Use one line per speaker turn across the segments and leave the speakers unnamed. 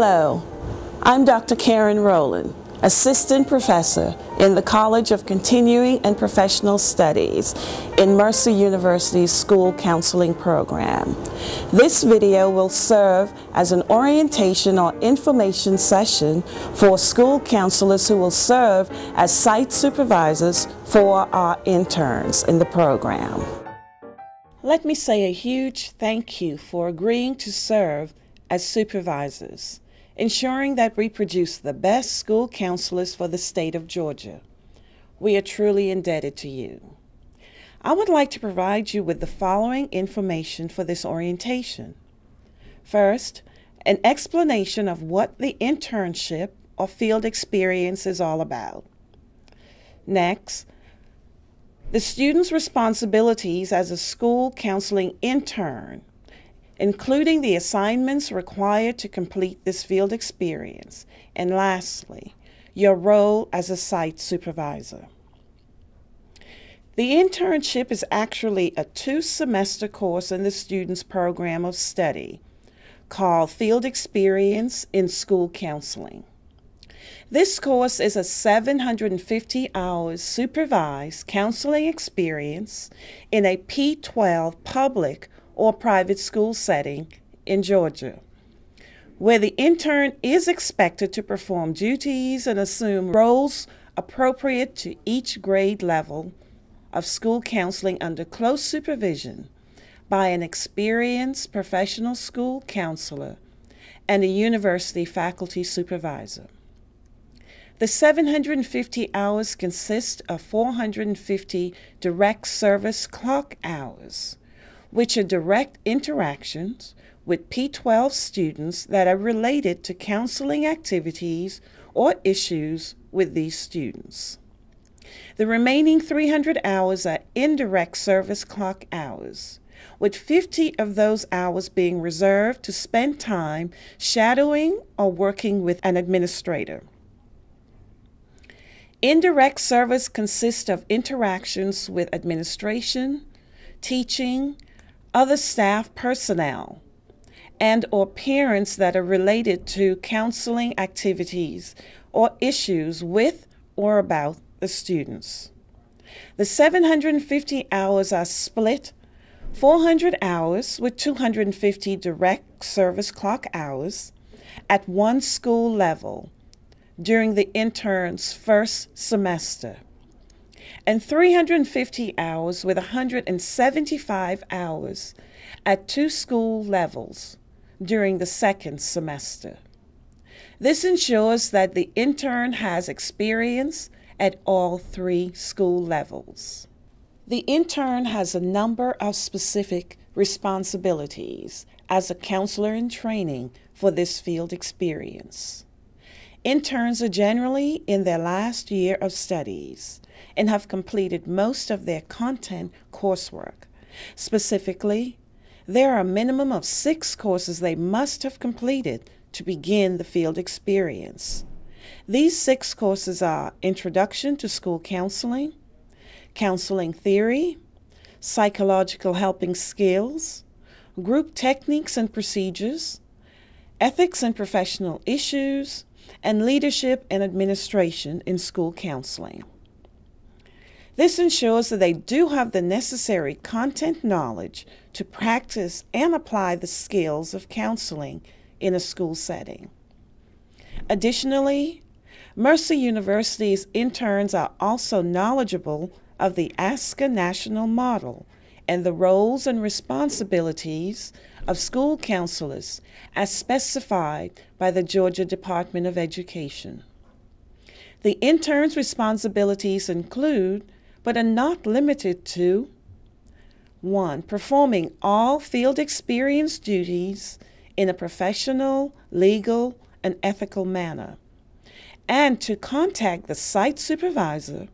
Hello, I'm Dr. Karen Rowland, Assistant Professor in the College of Continuing and Professional Studies in Mercer University's School Counseling Program. This video will serve as an orientation or information session for school counselors who will serve as site supervisors for our interns in the program. Let me say a huge thank you for agreeing to serve as supervisors, ensuring that we produce the best school counselors for the state of Georgia. We are truly indebted to you. I would like to provide you with the following information for this orientation. First, an explanation of what the internship or field experience is all about. Next, the student's responsibilities as a school counseling intern, including the assignments required to complete this field experience. And lastly, your role as a site supervisor. The internship is actually a 2-semester course in the student's program of study called Field Experience in School Counseling. This course is a 750 hours supervised counseling experience in a P-12 public or private school setting in Georgia, where the intern is expected to perform duties and assume roles appropriate to each grade level of school counseling under close supervision by an experienced professional school counselor and a university faculty supervisor. The 750 hours consist of 450 direct service clock hours, which are direct interactions with P-12 students that are related to counseling activities or issues with these students. The remaining 300 hours are indirect service clock hours, with 50 of those hours being reserved to spend time shadowing or working with an administrator. Indirect service consists of interactions with administration, teaching, other staff personnel, and or parents that are related to counseling activities or issues with or about the students. The 750 hours are split 400 hours with 250 direct service clock hours at one school level during the intern's first semester, and 350 hours with 175 hours at 2 school levels during the second semester. This ensures that the intern has experience at all 3 school levels. The intern has a number of specific responsibilities as a counselor in training for this field experience. Interns are generally in their last year of studies and have completed most of their content coursework. Specifically, there are a minimum of 6 courses they must have completed to begin the field experience. These 6 courses are Introduction to School Counseling, Counseling Theory, Psychological Helping Skills, Group Techniques and Procedures, Ethics and Professional Issues, and Leadership and Administration in School Counseling. This ensures that they do have the necessary content knowledge to practice and apply the skills of counseling in a school setting. Additionally, Mercer University's interns are also knowledgeable of the ASCA national model and the roles and responsibilities of school counselors as specified by the Georgia Department of Education. The intern's responsibilities include, but are not limited to, 1. Performing all field experience duties in a professional, legal, and ethical manner, and to contact the site supervisor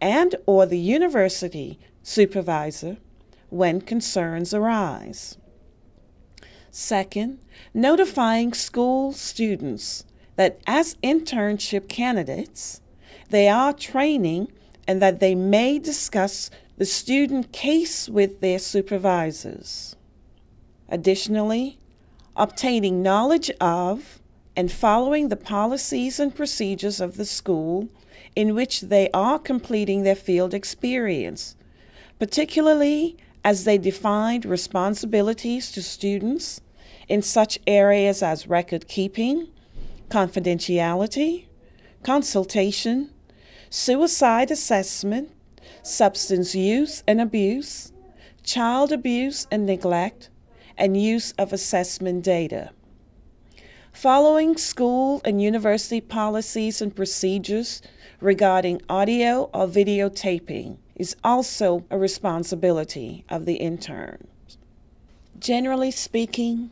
and or the university supervisor when concerns arise. 2nd, notifying school students that as internship candidates, they are training and that they may discuss the student case with their supervisors. Additionally, obtaining knowledge of and following the policies and procedures of the school in which they are completing their field experience, particularly as they defined responsibilities to students in such areas as record keeping, confidentiality, consultation, suicide assessment, substance use and abuse, child abuse and neglect, and use of assessment data. Following school and university policies and procedures regarding audio or videotaping is also a responsibility of the intern. Generally speaking,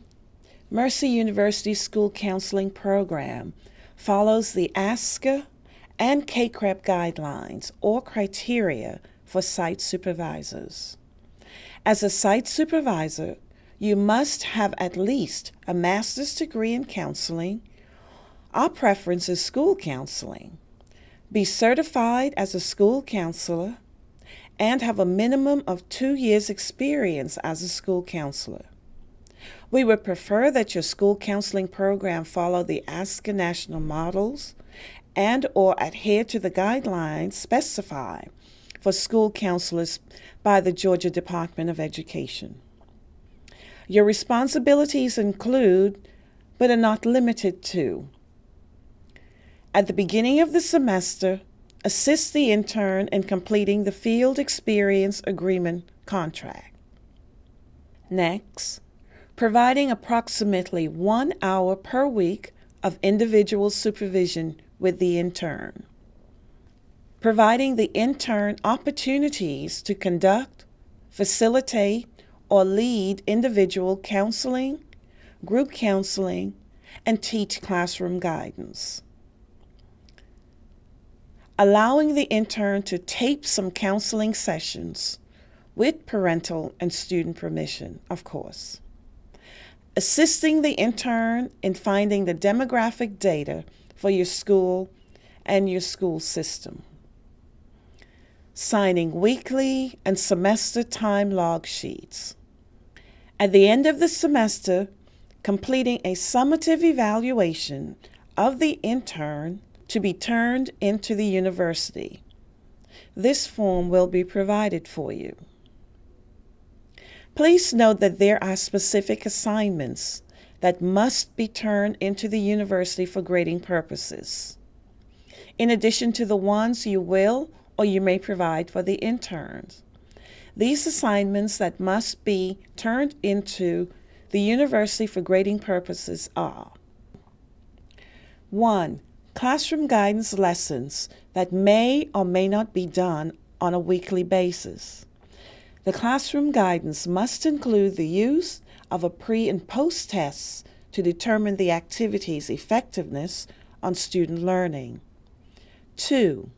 Mercer University School Counseling Program follows the ASCA and CACREP guidelines or criteria for site supervisors. As a site supervisor, you must have at least a master's degree in counseling. Our preference is school counseling. Be certified as a school counselor and have a minimum of 2 years' experience as a school counselor. We would prefer that your school counseling program follow the ASCA national models and or adhere to the guidelines specified for school counselors by the Georgia Department of Education. Your responsibilities include, but are not limited to, at the beginning of the semester, assist the intern in completing the Field Experience Agreement contract. Next, providing approximately 1 hour per week of individual supervision with the intern. Providing the intern opportunities to conduct, facilitate, or lead individual counseling, group counseling, and teach classroom guidance. Allowing the intern to tape some counseling sessions with parental and student permission, of course. Assisting the intern in finding the demographic data for your school and your school system. Signing weekly and semester time log sheets. At the end of the semester, completing a summative evaluation of the intern to be turned into the university. This form will be provided for you. Please note that there are specific assignments that must be turned into the university for grading purposes, in addition to the ones you will or you may provide for the interns. These assignments that must be turned into the university for grading purposes are: 1. Classroom guidance lessons that may or may not be done on a weekly basis. The classroom guidance must include the use of a pre- and post-tests to determine the activity's effectiveness on student learning. 2.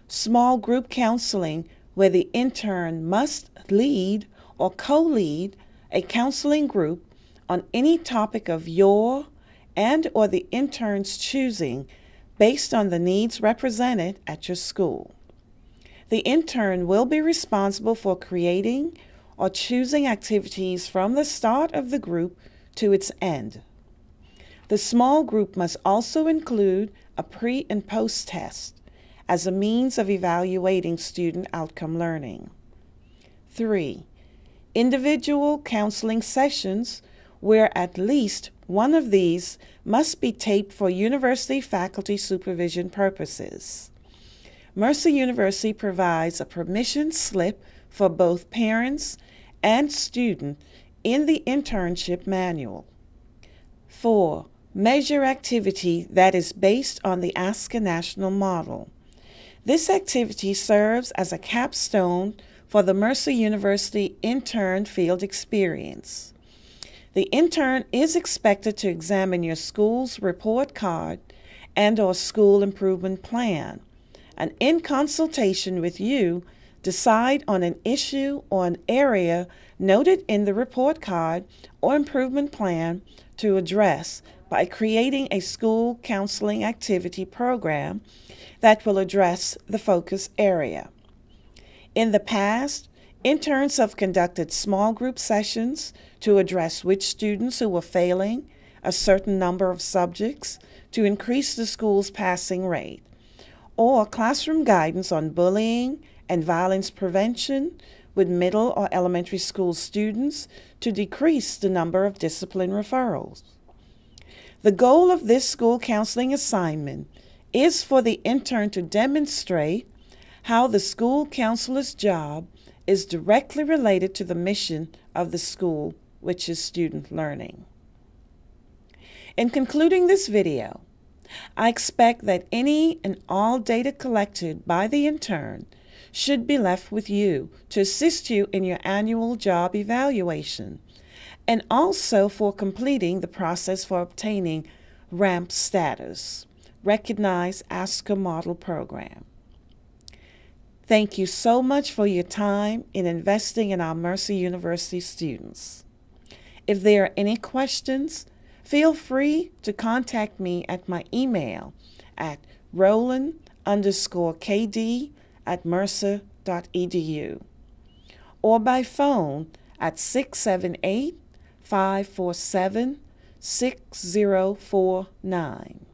Small group counseling where the intern must lead or co-lead a counseling group on any topic of your and or the intern's choosing based on the needs represented at your school. The intern will be responsible for creating or choosing activities from the start of the group to its end. The small group must also include a pre- and post-test as a means of evaluating student outcome learning. 3. Individual counseling sessions where at least one of these must be taped for university faculty supervision purposes. Mercer University provides a permission slip for both parents and student in the internship manual. 4. Measure activity that is based on the ASCA national model. This activity serves as a capstone for the Mercer University intern field experience. The intern is expected to examine your school's report card and or school improvement plan, and in consultation with you, decide on an issue or an area noted in the report card or improvement plan to address by creating a school counseling activity program that will address the focus area. In the past, interns have conducted small group sessions to address which students who were failing a certain number of subjects to increase the school's passing rate, or classroom guidance on bullying and violence prevention with middle or elementary school students to decrease the number of discipline referrals. The goal of this school counseling assignment is for the intern to demonstrate how the school counselor's job is directly related to the mission of the school, which is student learning. In concluding this video, I expect that any and all data collected by the intern should be left with you to assist you in your annual job evaluation, and also for completing the process for obtaining RAMP status, Recognized ASCA Model Program. Thank you so much for your time in investing in our Mercer University students. If there are any questions, feel free to contact me at my email at roland_kd@mercer.edu or by phone at 678-547-6049.